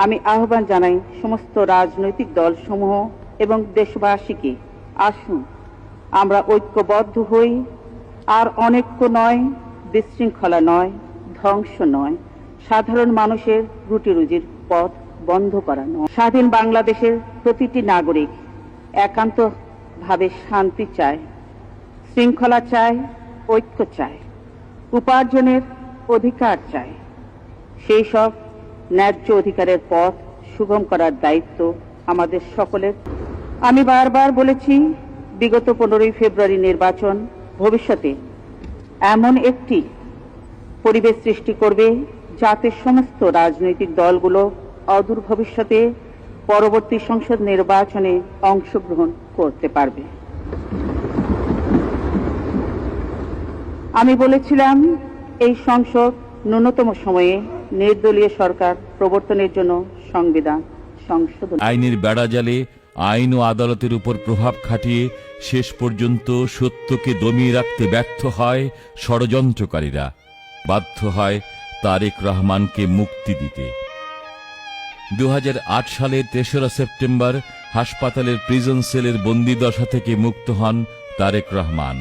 আমি আহ্বান জানাই সমস্ত রাজনৈতিক দলসমূহ এবং দেশবাসীকে, আসুন আমরা ঐক্যবদ্ধ হই, আর অনৈক্য নয়, বিশৃঙ্খলা নয়, ধ্বংস নয়, সাধারণ মানুষের রুটি রুজির পথ বন্ধ করা নয়। স্বাধীন বাংলাদেশের প্রতিটি নাগরিক একান্তভাবে শান্তি চায়, শৃঙ্খলা চায়, ঐক্য চায়, উপার্জনের অধিকার চায়। সেই সব ন্যায্য অধিকারের পথ সুগম করার দায়িত্ব আমাদের সকলের। আমি বারবার বলেছি, বিগত 15ই ফেব্রুয়ারি নির্বাচন ভবিষ্যতে এমন একটি পরিবেশ সৃষ্টি করবে যাতে সমস্ত রাজনৈতিক দলগুলো অদূর ভবিষ্যতে পরবর্তী সংসদ নির্বাচনে অংশগ্রহণ করতে পারবে। আমি বলেছিলাম, এই সংসদ ন্যূনতম সময়ে নির্দলীয় সরকার প্রবর্তনের জন্য সংবিধান সংশোধন। আইনের বেড়াজালে আইন ও আদালতের উপর প্রভাব খাটিয়ে শেষ পর্যন্ত সত্যকে দমিয়ে রাখতে ব্যর্থ হয় ষড়যন্ত্রকারীরা। বাধ্য হয় তারেক রহমানকে মুক্তি দিতে। 2008 সালের 3রা সেপ্টেম্বর হাসপাতালের প্রিজন সেলের বন্দিদশা থেকে মুক্ত হন তারেক রহমান।